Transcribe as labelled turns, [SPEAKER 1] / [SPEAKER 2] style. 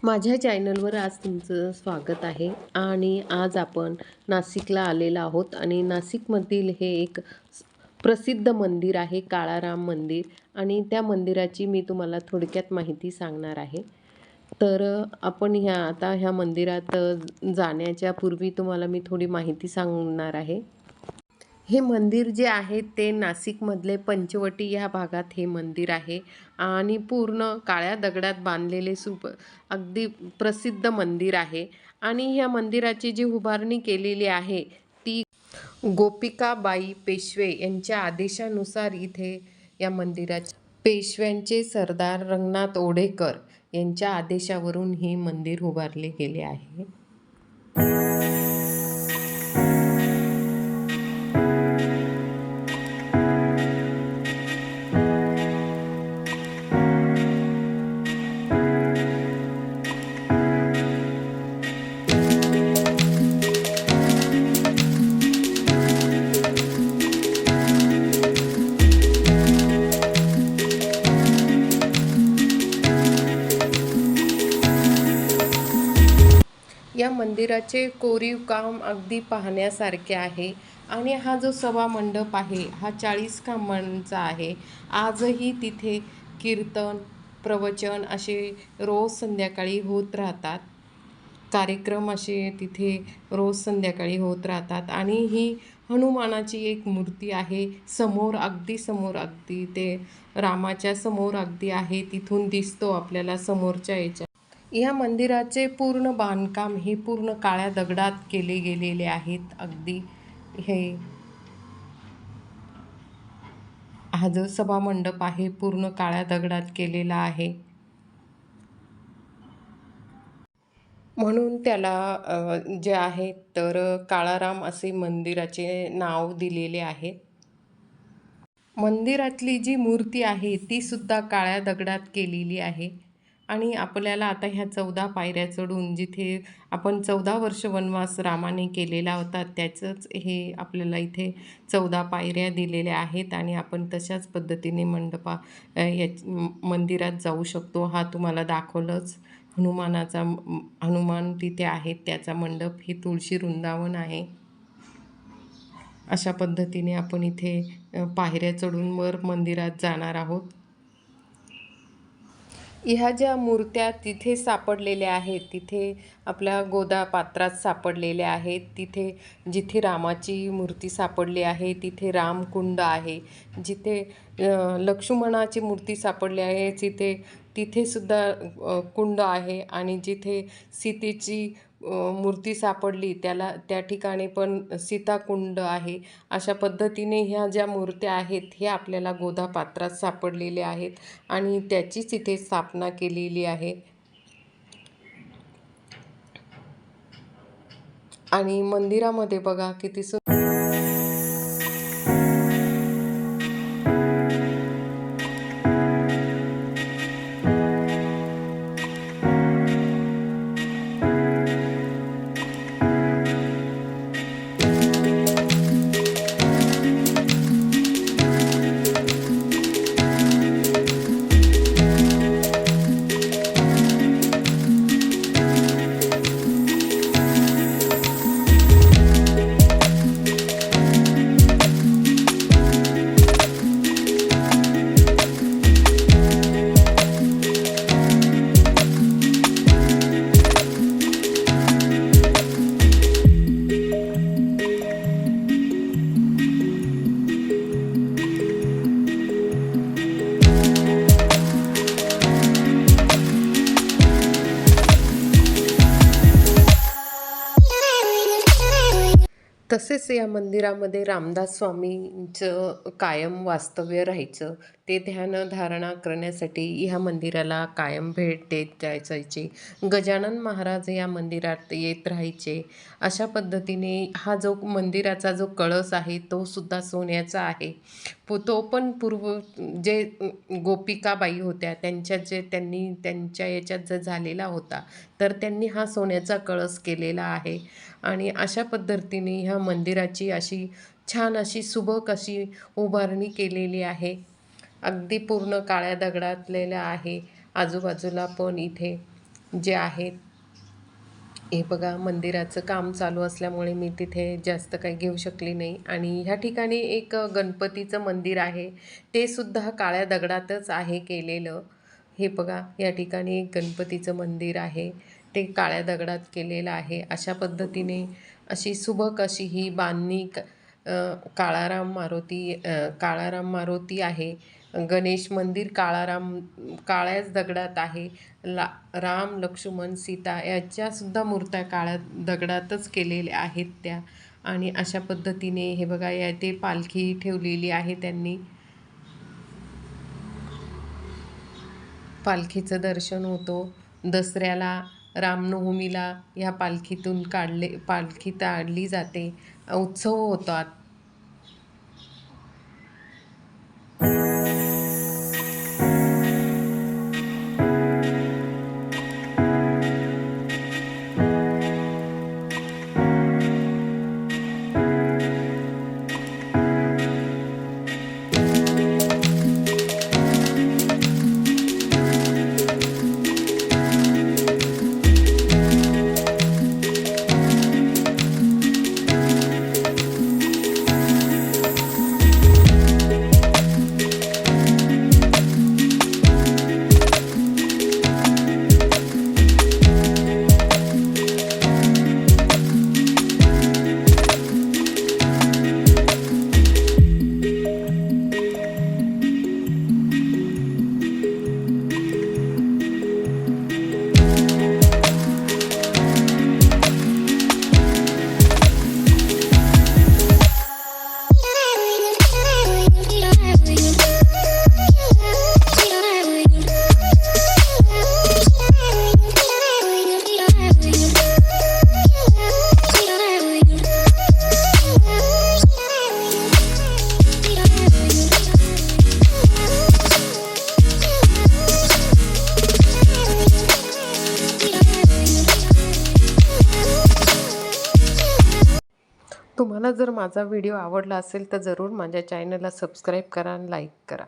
[SPEAKER 1] माझ्या चॅनलवर आज तुमचं स्वागत आहे आणि आज आपण नाशिकला आलेलो आहोत आणि नाशिकमधील हे एक प्रसिद्ध मंदिर आहे काळाराम मंदिर आणि त्या मंदिराची मी तुम्हाला थोडक्यात माहिती सांगणार आहे. तर आपण ह्या मंदिरात जाण्याच्या पूर्वी तुम्हाला मी थोडी माहिती सांगणार आहे. हे मंदिर जे आहे ते नाशिकमधले पंचवटी ह्या भागात हे मंदिर आहे आणि पूर्ण काळ्या दगडात बांधलेले अगदी प्रसिद्ध मंदिर आहे आणि ह्या मंदिराची जी उभारणी केलेली आहे ती गोपिकाबाई पेशवे यांच्या आदेशानुसार इथे या मंदिराचे पेशव्यांचे सरदार रंगनाथ ओढेकर यांच्या आदेशावरून हे मंदिर उभारले गेले आहे. या मंदिराचे कोरीव काम अगदी पाहण्यासारखे आहे आणि हा जो सभा मंडप आहे हा 40 खांबांचा आहे. आजही तिथे कीर्तन प्रवचन असे रोज संध्याकाळी होत राहतात. कार्यक्रम असे तिथे रोज संध्याकाळी होत राहतात आणि ही हनुमानाची एक मूर्ती आहे. समोर अगदी ते रामाच्या समोर अगदी आहे, तिथून दिसतो आपल्याला समोरच्या याच्या. या मंदिराचे पूर्ण बांधकाम हे पूर्ण काळ्या दगडात केले गेलेले आहेत. अगदी हा जो सभा मंडप आहे पूर्ण काळ्या दगडात केलेला आहे, म्हणून त्याला जे आहे तर काळाराम असे मंदिराचे नाव दिलेले आहे. मंदिरातली जी मूर्ती आहे ती सुद्धा काळ्या दगडात केलेली आहे आणि आपल्याला आता ह्या 14 पायऱ्या चढून जिथे आपण 14 वर्ष वनवास रामाने केलेला होता त्याचंच हे आपल्याला इथे 14 पायऱ्या दिलेल्या आहेत आणि आपण तशाच पद्धतीने मंदिरात जाऊ शकतो. हा तुम्हाला दाखवलंच. हनुमान तिथे आहेत, त्याचा मंडप हे तुळशी वृंदावन आहे. अशा पद्धतीने आपण इथे पायऱ्या चढून वर मंदिरात जाणार आहोत. ह्या ज्या मूर्त्या तिथे सापडलेल्या आहेत तिथे आपल्या गोदा पात्रात सापडलेल्या आहेत. जिथे रामाची मूर्ती सापडली आहे तिथे रामकुंड आहे. जिथे लक्ष्मणाची मूर्ती सापडली आहे तिथे सुद्धा कुंड आहे आणि जिथे सीतेची मूर्ती सापडली त्या ठिकाणी पण सीताकुंड आहे. अशा पद्धतीने ह्या ज्या मूर्त्या आहेत ह्या आपल्याला गोदा पात्रात सापडलेल्या आहेत आणि त्याचीच इथे स्थापना केलेली आहे. आणि मंदिरामध्ये बघा किती तसेच या मंदिरामध्ये रामदास स्वामींचं कायम वास्तव्य राहायचं. ते ध्यानधारणा करण्यासाठी ह्या मंदिराला कायम भेट देत जायचे. गजानन महाराज या मंदिरात येत राहायचे. अशा पद्धतीने हा जो मंदिराचा जो कळस आहे तो सुद्धा सोन्याचा आहे. तो पण जे गोपिकाबाई होत्या त्यांच्या याच्यात जो झालेला होता तर त्यांनी हा सोन्याचा कळस केलेला आहे. आणि अशा पद्धतीने ह्या मंदिराची अशी छान अशी सुबक अशी उभारणी केलेली आहे. अगदी पूर्ण काळ्या दगडातलेलं आहे. आजूबाजूला पण इथे जे आहेत. हे बघा, मंदिराचं काम चालू असल्यामुळे मी तिथे जास्त काही घेऊ शकली नाही. आणि ह्या ठिकाणी एक गणपतीचं मंदिर आहे, ते सुद्धा काळ्या दगडातच आहे केलेलं. हे बघा, या ठिकाणी एक गणपतीचं मंदिर आहे, ते काळ्या दगडात केलेलं आहे. अशा पद्धतीने अशी सुबक अशी ही बांधणी काळाराम मारुती आहे. गणेश मंदिर काळ्याच दगडात आहे. राम, लक्ष्मण, सीता याच्यासुद्धा मूर्त्या काळ्या दगडातच केलेल्या आहेत त्या. आणि अशा पद्धतीने हे बघा, ते पालखी ठेवलेली आहे त्यांनी. पालखीचं दर्शन होतो. दसऱ्याला, रामनवमीला ह्या पालखी काढली जाते. उत्सव होतात. तुम्हाला जर माझा व्हिडिओ आवडला असेल तर जरूर माझ्या चॅनलला सबस्क्राईब करा आणि लाईक करा.